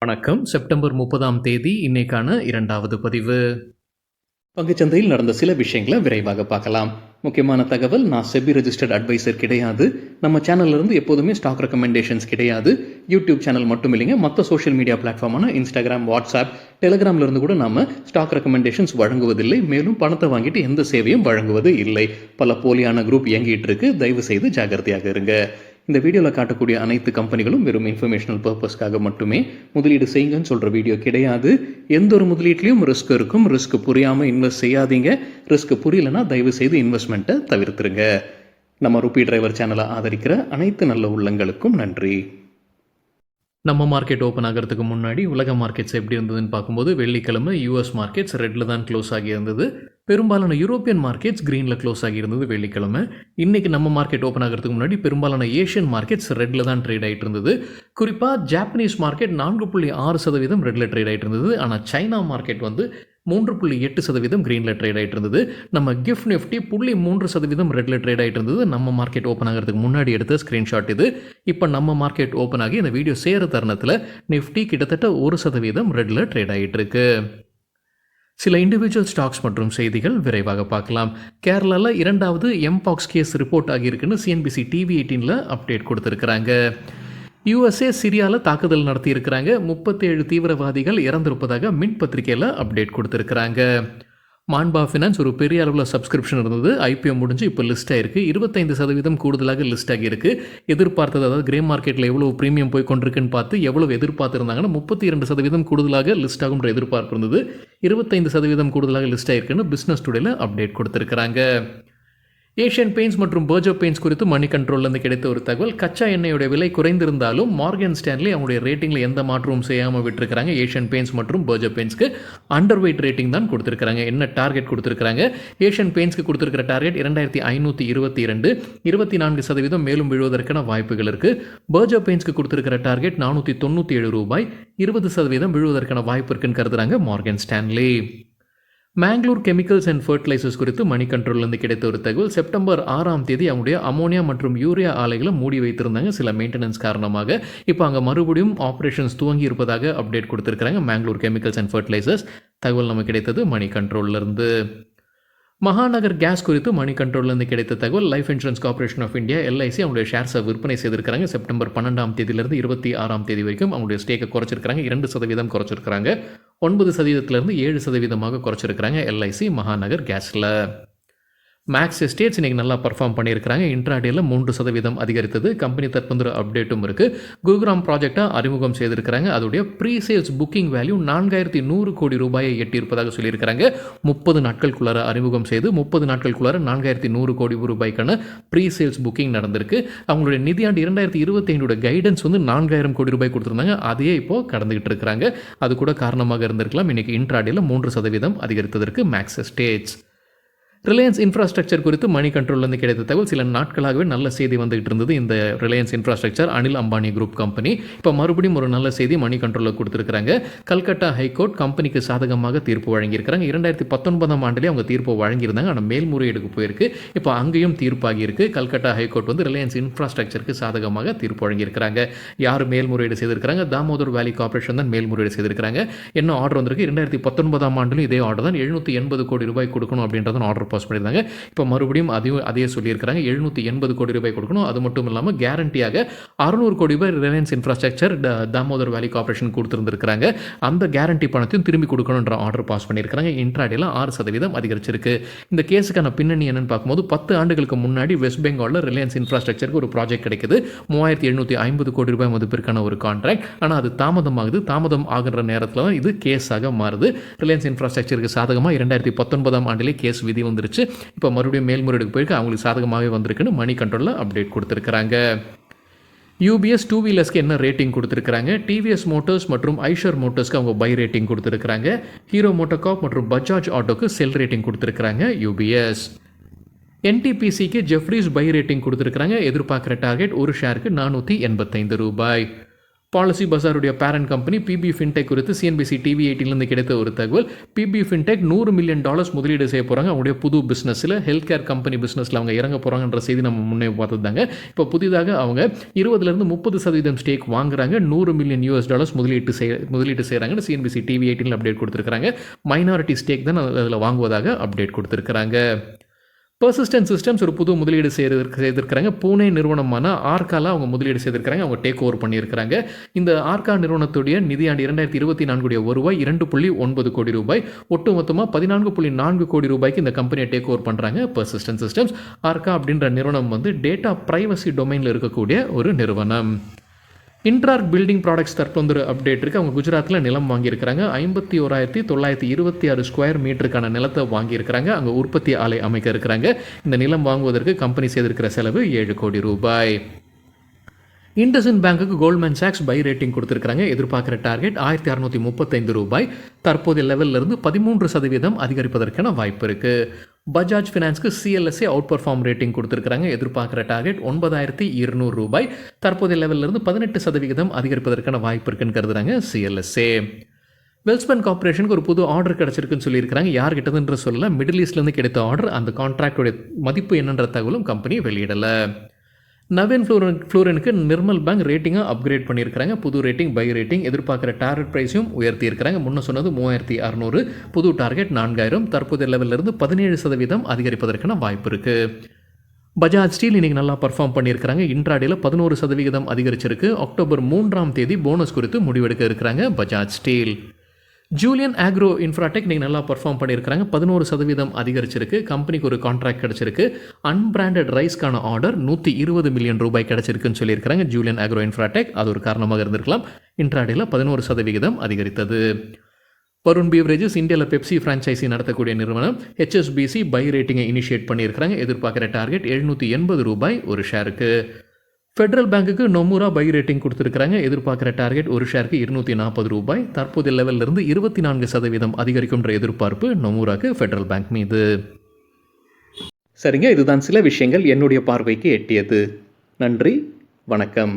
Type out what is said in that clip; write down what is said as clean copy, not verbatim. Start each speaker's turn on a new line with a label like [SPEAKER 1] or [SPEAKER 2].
[SPEAKER 1] வணக்கம். செப்டம்பர் 30ஆம் தேதி இன்னைக்கான 2வது பதிவு. பங்குச்சந்தையில் நடந்த சில விஷயங்களை விரைவாக பார்க்கலாம். முக்கியமான தகவல், நான் செபி ரெஜிஸ்டர்ட் அட்வைசர் கிடையாது. நம்ம சேனல்ல இருந்து எப்போதுமே ஸ்டாக் ரெக்கமெண்டேஷன்ஸ் கிடையாது. யூடியூப் சேனல் மட்டும் இல்லைங்க, மற்ற சோஷியல் மீடியா பிளாட்ஃபார்மான இன்ஸ்டாகிராம், வாட்ஸ்அப், டெலிகிராம்ல இருந்து கூட நாம ஸ்டாக் ரெக்கமெண்டேஷன்ஸ் வழங்குவதில்லை. மேலும் பணத்தை வாங்கிட்டு எந்த சேவையும் வழங்குவது இல்லை. பல போலியான குரூப் இயங்கிட்டு இருக்கு. தயவு செய்து ஜாகிரதையாக இருங்க. இந்த வீடியோவில் காட்டக்கூடிய அனைத்து கம்பெனிகளும் வெறும் இன்ஃபர்மேஷனல் பர்பஸ்க்காக மட்டுமே முதலீடு செய்யுங்கன்னு சொல்கிற வீடியோ கிடையாது. எந்த ஒரு முதலீட்லையும் ரிஸ்க் இருக்கும். ரிஸ்க் புரியாமல் இன்வெஸ்ட் செய்யாதீங்க. ரிஸ்க் புரியலன்னா தயவு செய்து இன்வெஸ்ட்மெண்ட்டை தவிர்த்துருங்க. நம்ம ருபி டிரைவர் சேனலை ஆதரிக்கிற அனைத்து நல்ல உள்ளங்களுக்கும் நன்றி. நம்ம மார்க்கெட் ஓப்பன் ஆகிறதுக்கு முன்னாடி உலக மார்க்கெட்ஸ் எப்படி இருந்ததுன்னு பார்க்கும்போது, வெள்ளிக்கிழமை யூஎஸ் மார்க்கெட்ஸ் ரெட்டில் தான் க்ளோஸ் ஆகியிருந்தது. பெரும்பாலான யூரோப்பியன் மார்க்கெட்ஸ் க்ரீனில் க்ளோஸ் ஆகியிருந்தது வெள்ளிக்கிழமை. இன்றைக்கி நம்ம மார்க்கெட் ஓப்பன் ஆகிறதுக்கு முன்னாடி பெரும்பாலான ஏஷியன் மார்க்கெட்ஸ் ரெட்டில் தான் ட்ரேட் ஆகிட்டு இருந்தது. குறிப்பாக ஜாப்பனீஸ் மார்க்கெட் 4.6% ரெட்டில் ட்ரேட் ஆகிட்டு இருந்தது. ஆனால் சைனா மார்க்கெட் 3.8% க்ரீனில் ட்ரேட் ஆகிட்டு இருந்தது. நம்ம கிஃப்ட் நிஃப்டி 0.3% ரெட்டில் ட்ரேட் ஆகிட்டு இருந்தது. நம்ம மார்க்கெட் ஓப்பன் ஆகிறதுக்கு முன்னாடி எடுத்த ஸ்க்ரீன்ஷாட் இது. இப்போ நம்ம மார்க்கெட் ஓப்பன் ஆகி இந்த வீடியோ சேர தருணத்தில் நிஃப்டி கிட்டத்தட்ட 1% ரெட்டில் ட்ரேட் ஆகிட்டு இருக்கு. சில இண்டிவிஜுவல் ஸ்டாக்ஸ் மற்றும் செய்திகள் விரைவாக பார்க்கலாம். கேரளாவில் 2வது எம்பாக்ஸ் கேஸ் ரிப்போர்ட் ஆகியிருக்குன்னு சிஎன்பிசி டிவி 18 அப்டேட் கொடுத்துருக்குறாங்க. யூஎஸ்ஏ சிரியாவில் தாக்குதல் நடத்தியிருக்கிறாங்க. 37 தீவிரவாதிகள் இறந்திருப்பதாக மின் பத்திரிகையில் அப்டேட் கொடுத்துருக்குறாங்க. மான்பா ஃபினான்ஸ் ஒரு பெரிய அளவில் சப்ஸ்கிரிப்ஷன் இருந்தது. ஐபிஓ முடிஞ்சு இப்போ லிஸ்ட் ஆகிருக்கு. 25% கூடுதலாக லிஸ்ட் ஆகியிருக்கு. எதிர்பார்த்தது, அதாவது கிரே மார்க்கெட்டில் எவ்வளோ ப்ரீமியம் போய் கொண்டிருக்குன்னு பார்த்து எவ்வளோ எதிர்பார்த்துருந்தாங்கன்னா 32% கூடுதலாக லிஸ்ட் ஆகுன்ற எதிர்பார்ப்பு இருந்தது. 25% கூடுதலாக லிஸ்ட் ஆகிருக்குன்னு பிஸ்னஸ் டுடேல அப்டேட் கொடுத்துருக்குறாங்க. ஏஷியன் பெயிண்ட்ஸ் மற்றும் பர்ஜோ பெயிண்ட்ஸ் குறித்து மணி கண்ட்ரோல்லேருந்து கிடைத்த ஒரு தகவல், கச்சா எண்ணெயோட விலை குறைந்திருந்தாலும் மார்கன் ஸ்டான்லி அவங்களுடைய ரேட்டிங்கில் எந்த மாற்றமும் செய்யாமல் விட்டுருக்காங்க. ஏஷியன் பெயிண்ட்ஸ் மற்றும் பர்ஜோ பெயிண்ட்ஸ்க்கு அண்டர் வெயிட் ரேட்டிங் தான் கொடுத்துருக்காங்க. என்ன டார்கெட் கொடுத்துருக்காங்க? ஏஷியன் பெயிண்ட்ஸ்க்கு கொடுத்துருக்கிற டார்கெட் 2522, 24% மேலும் விழுவதற்கான வாய்ப்புகள் இருக்குது. பர்ஜோ பெயிண்ட்ஸ்க்கு கொடுத்துருக்கிற டார்கெட் ₹497, 20% விழுவதற்கான வாய்ப்பு இருக்குன்னு கருதுறாங்க Morgan Stanley. Mangalore Chemicals and Fertilizers குறித்து மணி கண்ட்ரோல்லேருந்து கிடைத்த ஒரு தகவல், செப்டம்பர் 6ஆம் தேதி அவங்களுடைய அமோனியா மற்றும் யூரியா ஆலைகளை மூடி வைத்திருந்தாங்க சில மெயின்டெனன்ஸ் காரணமாக. இப்போ அங்கே மறுபடியும் ஆப்ரேஷன்ஸ் துவங்கி இருப்பதாக அப்டேட் கொடுத்துருக்காங்க மேங்களூர் கெமிக்கல்ஸ் அண்ட் ஃபர்டிலைசர்ஸ். தகவல் நமக்கு கிடைத்தது மணி கண்ட்ரோல்லேருந்து. மகாநகர் கேஸ் குறித்து மணி கண்ட்ரோல்லேருந்து கிடைத்த தகவல், life insurance corporation of India LIC அவங்களுடைய ஷேர்ஸை விற்பனை செய்திருக்காங்க. செப்டம்பர் 12ஆம் தேதியிலிருந்து 26ஆம் தேதி வரைக்கும் அவங்களுடைய ஸ்டேக்கை குறைச்சிருக்காங்க. 2% குறைச்சிருக்காங்க. 9%லேருந்து 7% குறைச்சிருக்காங்க எல்ஐசி மகாநகர் கேஸில். மேக்ஸ் எஸ்டேட்ஸ் இன்றைக்கி நல்லா பர்ஃபார்ம் பண்ணியிருக்கிறாங்க. இன்ட்ராடேயில் 3% அதிகரித்தது. கம்பெனி தற்போது அப்டேட்டும் இருக்குது. குருகிராம் ப்ராஜெக்டாக அறிமுகம் செய்திருக்கிறாங்க. அதோடைய ப்ரீ சேல்ஸ் புக்கிங் வேல்யூ 4100 கோடி ரூபாயை எட்டியிருப்பதாக சொல்லியிருக்கிறாங்க. 30 நாட்களுக்குள்ளார அறிமுகம் செய்து 30 நாட்களுக்குள்ளார 4100 கோடி ரூபாய்க்கான ப்ரீ சேல்ஸ் புக்கிங் நடந்திருக்கு. அவங்களுடைய நிதியாண்டு 2025 கைடன்ஸ் 4000 கோடி ரூபாய் கொடுத்துருந்தாங்க. அதையே இப்போது கடந்துகிட்டு இருக்கிறாங்க. அது கூட காரணமாக இருந்திருக்கலாம். இன்றைக்கி இன்ட்ராடேயில் 3% அதிகரித்ததற்கு மேக்ஸ் எஸ்டேட்ஸ். ரிலையன்ஸ் இன்ஃப்ராஸ்ட்ரக்சர் குறித்து மணி கண்ட்ரோல்லேருந்து கிடைத்த தகவல், சில நாட்களாகவே நல்ல செய்தி வந்துகிட்டு இருந்தது. இந்த Reliance infrastructure Anil Ambani group company இப்போ மறுபடியும் ஒரு நல்ல செய்தி மணி கண்ட்ரோலில் கொடுத்துருக்காங்க. கல்கட்டா ஹைகோர்ட் கம்பெனிக்கு சாதகமாக தீர்ப்பு வழங்கியிருக்கிறாங்க. 2019ஆம் ஆண்டிலே அவங்க தீர்ப்பு வழங்கியிருந்தாங்க. ஆனால் மேல்முறையீடுக்கு போயிருக்கு. இப்போ அங்கேயும் தீர்ப்பாகியிருக்கு. கல்கட்டா ஹைகோர்ட் ரிலையன்ஸ் இன்ஃப்ராஸ்ட்ரக்சருக்கு சாதகமாக தீர்ப்பு வழங்கியிருக்கிறாங்க. யார் மேல்முறையீடு செய்திருக்கிறாங்க? தாமோதர் வேலி கார்பரேஷன் தான் மேல்முறையீடு செய்திருக்கிறாங்க. என்ன ஆர்டர் வந்திருக்கு? 2019ஆம் ஆண்டிலும் இதே ஆர்டர் தான். 780 கோடி ரூபாய் கொடுக்கணும் அப்படின்றத ஆர்டர் பாஸ் பண்ணியிருந்தாங்க. இப்போ மறுபடியும் அதே சொல்லியிருக்கிறாங்க. 780 கோடி ரூபாய் கொடுக்கணும். அது மட்டும் இல்லாமல் கேரண்டியாக 600 கோடி ரூபாய் ரிலையன்ஸ் இன்ஃப்ராஸ்ட்ரக்சர் தாமோதர் வேலி கார்பரேஷன் கொடுத்துருந்துருக்காங்க. அந்த கேரண்டி பணத்தையும் திரும்பி கொடுக்கணுன்ற ஆர்டர் பாஸ் பண்ணியிருக்கிறாங்க. இன்ட்ராடேல 6% அதிகரிச்சிருக்கு. இந்த கேஸுக்கான பின்னணி என்னன்னு பார்க்கும்போது, 10 ஆண்டுகளுக்கு முன்னாடி வெஸ்ட் பெங்காலில் ரிலையன்ஸ் இன்ஃப்ராஸ்ட்ரக்சருக்கு ஒரு ப்ராஜெக்ட் கிடைக்குது. 3750 கோடி ரூபாய் மதிப்பிற்கான ஒரு கான்ட்ராக்ட். ஆனால் அது தாமதமாகுது. தாமதம் ஆகிற நேரத்தில் தான் இது கேஸாக மாறுது. ரிலையன்ஸ் இன்ஃப்ராஸ்ட்ரக்சருக்கு சாதகமாக 2019ஆம் ஆண்டிலே கேஸ் விதி வந்துருச்சு. இப்போ மறுபடியும் மேல்முறையீடுக்கு போயிருக்கு. அவங்களுக்கு சாதகமாகவே வந்திருக்குன்னு மணி கண்ட்ரோலில் அப்டேட் கொடுத்துருக்குறாங்க. யூபிஎஸ் 2 வீலர்ஸ்க்கு என்ன ரேட்டிங் கொடுத்துருக்காங்க? டிவிஎஸ் மோட்டர்ஸ் மற்றும் ஐஷர் மோட்டர்ஸ்க்கு அவங்க பை ரேட்டிங் கொடுத்துருக்காங்க. ஹீரோ மோட்டோகார்ப் மற்றும் பஜாஜ் ஆட்டோக்கு செல் ரேட்டிங் கொடுத்துருக்காங்க யூபிஎஸ். என்டிபிசிக்கு ஜெஃப்ரீஸ் பை ரேட்டிங் கொடுத்துருக்காங்க. எதிர்பார்க்குற டார்கெட் ஒரு ஷேருக்கு ₹485. பாலிசி பஜாருடைய பேரண்ட் கம்பெனி பிபி ஃபின்டெக் குறித்து சிஎன்பிசி டிவி 18லேருந்து கிடைத்த ஒரு தகவல். பிபி ஃபின்டெக் $100 மில்லியன் முதலீடு செய்ய போகிறாங்க. அவங்களுடைய புது பிஸ்னஸில் ஹெல்த் கேர் கம்பெனி பிஸ்னஸில் அவங்க இறங்க போகிறாங்கன்ற செய்தி நம்ம முன்னே பார்த்துருந்தாங்க. இப்போ புதிதாக அவங்க 20-30% ஸ்டேக் வாங்குறாங்க. $100 மில்லியன் முதலீட்டு செய்கிறாங்கன்னு சிஎன்பிசி டிவி 18 அப்டேட் கொடுத்துருக்காங்க. மைனாரிட்டி ஸ்டேக் தான் அதில் வாங்குவதாக அப்டேட் கொடுத்துருக்காங்க. பர்சிஸ்டன்ட் சிஸ்டம்ஸ் ஒரு புது முதலீடு செய்திருக்கிறாங்க. பூனே நிறுவனமான ஆர்கால அவங்க முதலீடு செய்திருக்கிறாங்க. அவங்க டேக் ஓவர் பண்ணியிருக்கிறாங்க. இந்த ஆர்கா நிறுவனத்துடைய நிதியாண்டு 2024 வருவாய் $2.9 கோடி. ஒட்டுமொத்தமாக $14.4 கோடி இந்த கம்பெனியை டேக் ஓவர் பண்ணுறாங்க பர்சிஸ்டன்ட் சிஸ்டம்ஸ். ஆர்கா அப்படின்ற நிறுவனம் டேட்டா பிரைவசி டொமைனில் இருக்கக்கூடிய ஒரு நிறுவனம். இன்ட்ரார்க் பில்டிங் ப்ராடக்ட்ஸ் தற்போது அப்டேட் இருக்குது. அவங்க குஜராத்தில் நிலம் வாங்கியிருக்கிறாங்க. 51,926 ஸ்கொயர் மீட்டருக்கான நிலத்தை வாங்கியிருக்கிறாங்க. அங்கே உற்பத்தி ஆலை அமைக்க இருக்கிறாங்க. இந்த நிலம் வாங்குவதற்கு கம்பெனி செய்திருக்கிற செலவு $7 கோடி. இண்டஸ்இண்ட் பேங்க்குக்கு கோல்ட்மேன் சாக்ஸ் பை ரேட்டிங் கொடுத்துருக்காங்க. எதிர்பார்க்குற டார்கெட் $1,635. தற்போதைய லெவலிருந்து 13% அதிகரிப்பதற்கான வாய்ப்பு இருக்குது. பஜாஜ் ஃபினான்ஸ்க்கு சிஎல்எஸ்ஏ அவுட் பர்ஃபார்ம் ரேட்டிங் கொடுத்துருக்காங்க. எதிர்பார்க்குற டார்கெட் $9,200. தற்போதைய லெவலிருந்து 18% அதிகரிப்பதற்கான வாய்ப்பு இருக்குன்னு கருதுறாங்க சிஎல்எஸ்ஏ. வெல்ஸ்பன் கார்பரேஷனுக்கு ஒரு புது ஆர்டர் கிடச்சிருக்குன்னு சொல்லியிருக்கிறாங்க. யார் கிட்டதுன்ற சொல்லல. மிடில் ஈஸ்ட்லேருந்து கிடைத்த ஆர்டர். அந்த கான்ட்ராக்டோடைய மதிப்பு என்னன்ற தகவலும் கம்பெனி வெளியிடலை. நவீன் ஃப்ளூரனுக்கு நிர்மல் பேங்க் ரேட்டிங்காக அப்கிரேட் பண்ணியிருக்கிறாங்க. புது ரேட்டிங் பை ரேட்டிங். எதிர்பார்க்குற டார்கெட் ப்ரைஸையும் உயர்த்தி இருக்கிறாங்க. முன்ன சொன்னது 3,600. புது டார்கெட் 4,000. தற்போதைய லெவலிருந்து 17% அதிகரிப்பதற்கான வாய்ப்பு இருக்குது. பஜாஜ் ஸ்டீல் இன்றைக்கி நல்லா பர்ஃபார்ம் பண்ணியிருக்கிறாங்க. இன்ட்ராடேல 11% அதிகரிச்சிருக்கு. அக்டோபர் 3 போனஸ் குறித்து முடிவெடுக்க இருக்கிறாங்க Bajaj steel. Julian agro Infratech நீங்கள் நல்லா பர்ஃபார்ம் பண்ணியிருக்கிறாங்க. 11% அதிகரிச்சிருக்கு. கம்பெனிக்கு ஒரு கான்ட்ராக்ட் கிடச்சிருக்கு. அன்பிராண்டட் ரைஸ்க்கான ஆர்டர் $120 மில்லியன் கிடச்சிருக்குன்னு சொல்லியிருக்கிறாங்க ஜூலியன் ஆக்ரோ இன்ஃப்ராடெக். அது ஒரு காரணமாக இருந்திருக்கலாம். இன்ட்ராடேல 11% அதிகரித்தது. வருண் பீவரேஜஸ் இந்தியாவில் பெப்சி ஃப்ரான்ச்சைசி நடத்தக்கூடிய நிறுவனம். HSBC பை ரேட்டிங்கை இனிஷியேட் பண்ணியிருக்கிறாங்க. எதிர்பார்க்குற டார்கெட் $780 ஒரு ஷேருக்கு. ஃபெடரல் பேங்க்குக்கு நொமுரா பை ரேட்டிங் கொடுத்துருக்காங்க. எதிர்பார்க்குற டார்கெட் ஒரு ஷேருக்கு $240. தற்போதைய லெவலிருந்து 24% அதிகரிக்கும்ன்ற எதிர்பார்ப்பு நொமுராக்கு ஃபெடரல் பேங்க் மீது. சரிங்க, இதுதான் சில விஷயங்கள் என்னுடைய பார்வைக்கு எட்டியது. நன்றி, வணக்கம்.